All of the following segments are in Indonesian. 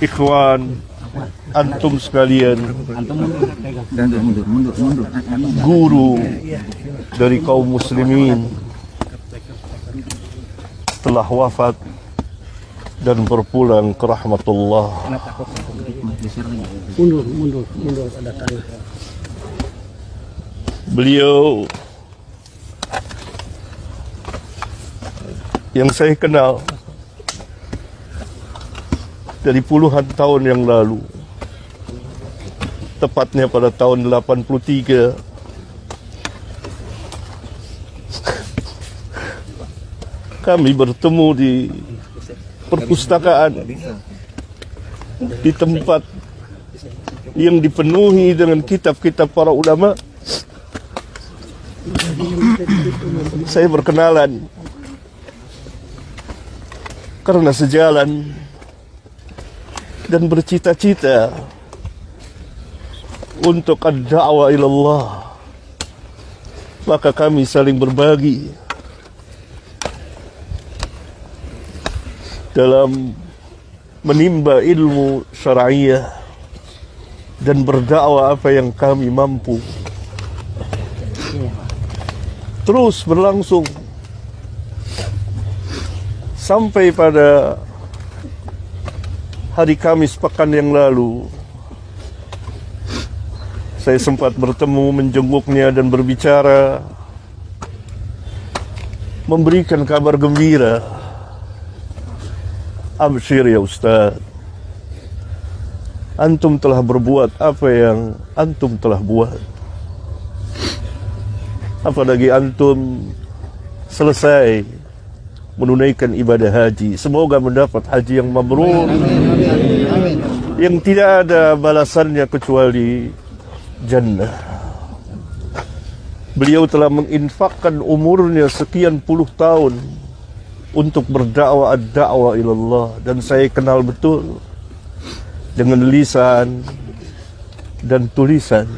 ikhwan, antum sekalian, guru dari kaum muslimin telah wafat dan berpulang ke rahmatullah. Mundur ada tanah. Beliau yang saya kenal dari puluhan tahun yang lalu, tepatnya pada tahun 83, kami bertemu di perpustakaan, di tempat yang dipenuhi dengan kitab-kitab para ulama. Saya berkenalan karena sejalan dan bercita-cita untuk ad-da'wah ilallah, maka kami saling berbagi dalam menimba ilmu syar'iyah dan berdakwah apa yang kami mampu. Terus berlangsung sampai pada hari Kamis pekan yang lalu. Saya sempat bertemu, menjenguknya dan berbicara, memberikan kabar gembira. Absyir ya Ustaz, antum telah berbuat apa yang antum telah buat. Apalagi antum selesai menunaikan ibadah haji. Semoga mendapat haji yang mabrur, yang tidak ada balasannya kecuali jannah. Beliau telah menginfakkan umurnya sekian puluh tahun untuk berdakwah ad-da'wah ilallah, dan saya kenal betul dengan lisan dan tulisan.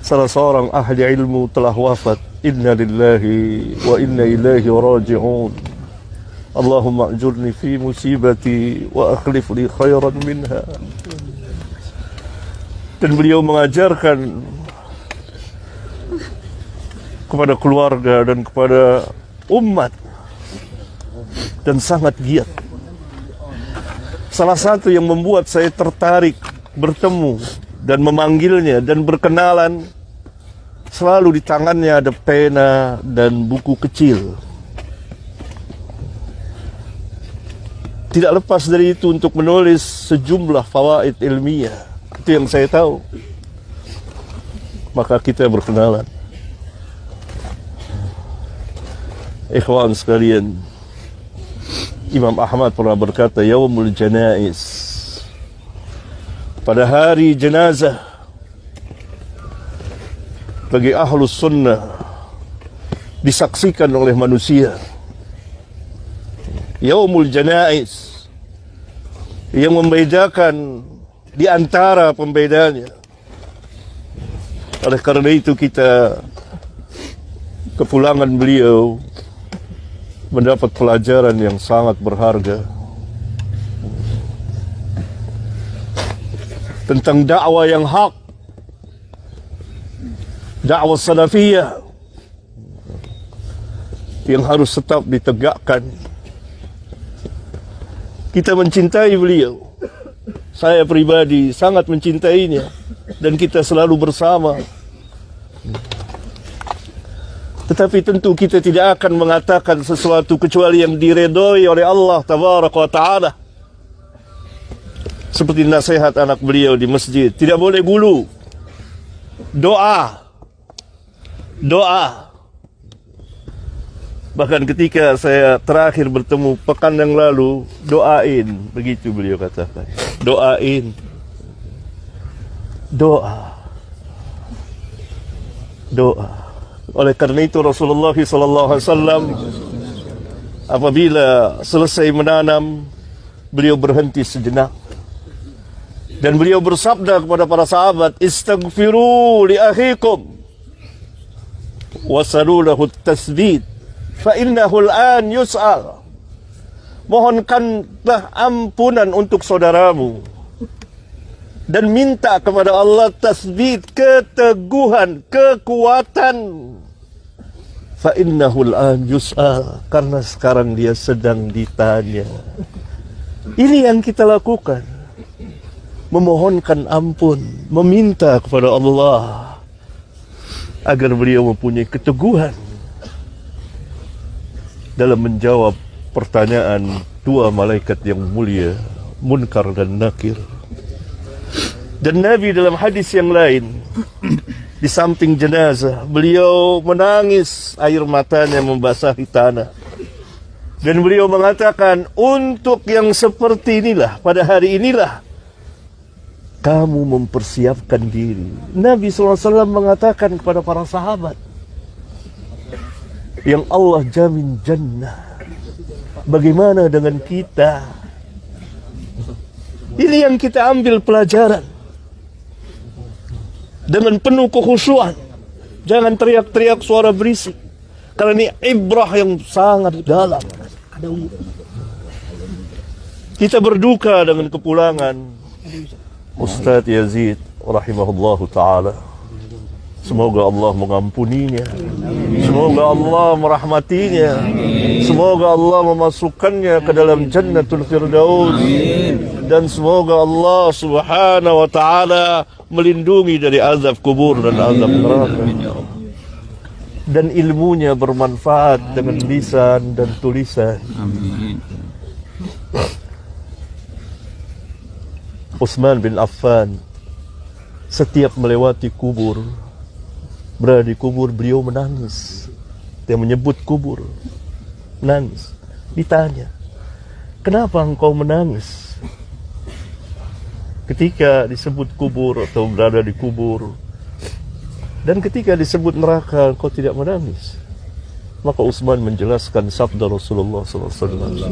Salah seorang ahli ilmu telah wafat. Inna lillahi wa inna ilaihi raji'un. Allahumma ajurni fi musibati wa akhlif li khairan minha. Dan beliau mengajarkan kepada keluarga dan kepada umat, dan sangat giat. Salah satu yang membuat saya tertarik bertemu dan memanggilnya dan berkenalan, selalu di tangannya ada pena dan buku kecil. Tidak lepas dari itu untuk menulis sejumlah fawaid ilmiah. Itu yang saya tahu. Maka kita berkenalan. Ikhwan sekalian, Imam Ahmad pernah berkata, Yaumul Janaiz, pada hari jenazah bagi ahlus sunnah disaksikan oleh manusia. Yaumul Janaiz yang membedakan di antara pembedanya. Oleh karena itu kita kepulangan beliau mendapat pelajaran yang sangat berharga tentang dakwah yang hak, dakwah salafiyah yang harus tetap ditegakkan. Kita mencintai beliau, saya pribadi sangat mencintainya, dan kita selalu bersama. Tetapi tentu kita tidak akan mengatakan sesuatu kecuali yang diredoi oleh Allah Tabaraka wa Ta'ala. Seperti nasihat anak beliau di masjid, tidak boleh gulu. Doa. Bahkan ketika saya terakhir bertemu pekan yang lalu, doain, begitu beliau katakan. Doain. Doa. Oleh karena itu Rasulullah SAW apabila selesai menanam, beliau berhenti sejenak dan beliau bersabda kepada para sahabat, istaghfiru li akhikum wasalu lahu at-tasbit fa innahu al-an yus'al. mohonkanlah ampunan untuk saudaramu. Dan minta kepada Allah tasbit, keteguhan, kekuatan. Fa innahu al-an yus'al, karena sekarang dia sedang ditanya. Ini yang kita lakukan. Memohonkan ampun, meminta kepada Allah agar beliau mempunyai keteguhan dalam menjawab pertanyaan dua malaikat yang mulia, Munkar dan Nakir. Dan Nabi dalam hadis yang lain, di samping jenazah, beliau menangis, air matanya membasahi tanah. Dan beliau mengatakan, untuk yang seperti inilah, pada hari inilah kamu mempersiapkan diri. Nabi SAW mengatakan kepada para sahabat, yang Allah jamin jannah, bagaimana dengan kita? Ini yang kita ambil pelajaran. Dengan penuh kekhusyuan. Jangan teriak-teriak suara berisik. Karena ini ibrah yang sangat dalam. Kita berduka dengan kepulangan Ustaz Yazid rahimahullahu ta'ala. Semoga Allah mengampuninya. Semoga Allah merahmatinya. Semoga Allah memasukkannya ke dalam Jannatul Firdaus. Dan semoga Allah subhanahu wa ta'ala melindungi dari azab kubur dan azab neraka. Dan ilmunya bermanfaat dengan lisan dan tulisan. Amin. Utsman bin Affan setiap melewati kubur, berada di kubur, beliau menangis. Dia menyebut kubur, nangis. Ditanya, kenapa engkau menangis ketika disebut kubur atau berada di kubur? Dan ketika disebut neraka, engkau tidak menangis? Maka Utsman menjelaskan sabda Rasulullah SAW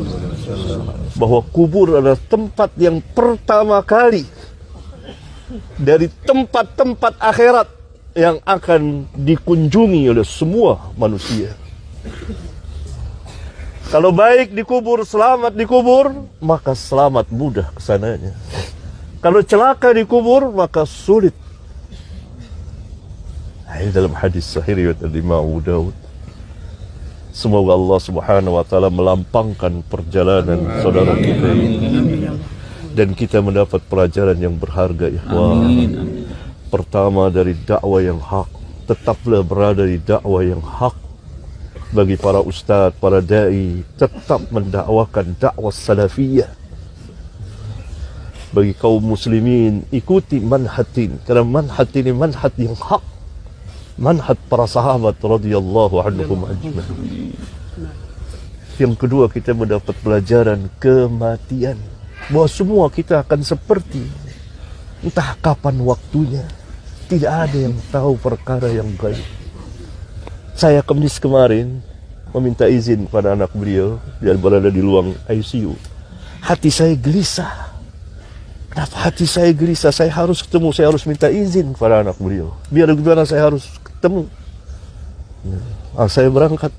bahwa kubur adalah tempat yang pertama kali dari tempat-tempat akhirat yang akan dikunjungi oleh semua manusia. Kalau baik di kubur, selamat di kubur, maka selamat mudah kesananya. Kalau celaka di kubur, maka sulit. Ini dalam hadis sahih riwayat Imam Abu Daud. Semoga Allah subhanahu wa ta'ala melampangkan perjalanan saudara kita ini. Dan kita mendapat pelajaran yang berharga, ikhwan. Pertama, dari dakwah yang hak. Tetaplah berada di dakwah yang hak. Bagi para ustadz, para da'i, tetap mendakwakan dakwah salafiyah. Bagi kaum muslimin, ikuti manhatin. Karena manhat ini manhat yang hak. Manhat para sahabat radhiyallahu anhum ajma'in. Yang kedua, kita mendapat pelajaran kematian. Bahwa semua kita akan seperti, entah kapan waktunya. Tidak ada yang tahu perkara yang gaib. Saya Kamis kemarin meminta izin pada anak beliau, dia berada di ruang ICU. Hati saya gelisah. Kenapa hati saya gelisah? Saya harus ketemu, saya harus minta izin kepada anak beliau. Biar gimana saya harus ketemu. Saya berangkat.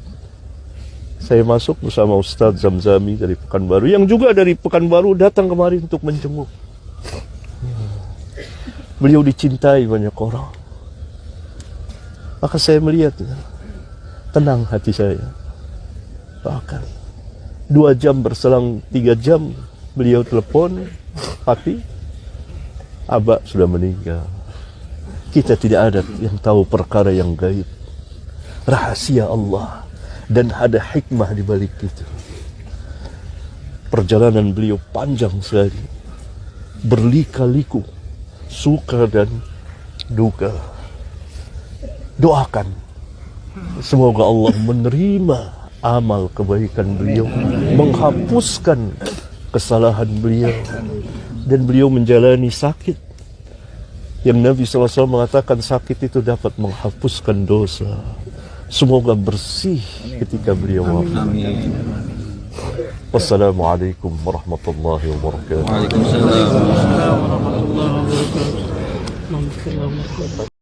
Saya masuk bersama Ustadz Zamzami dari Pekanbaru, yang juga dari Pekanbaru datang kemarin untuk menjenguk. Beliau dicintai banyak orang. Maka saya melihat, tenang hati saya. Bahkan 2 jam berselang 3 jam, beliau telepon, Papi, Abah sudah meninggal. Kita tidak ada yang tahu perkara yang gaib. Rahasia Allah. Dan ada hikmah di balik itu. Perjalanan beliau panjang sekali. Berlika-liku. Suka dan duka. Doakan. Semoga Allah menerima amal kebaikan beliau. Menghapuskan kesalahan beliau. Dan beliau menjalani sakit. Yang Nabi SAW mengatakan sakit itu dapat menghapuskan dosa. Semoga bersih ketika beliau wafat. Wassalamualaikum warahmatullahi wabarakatuh. Waalaikumsalam warahmatullahi wabarakatuh.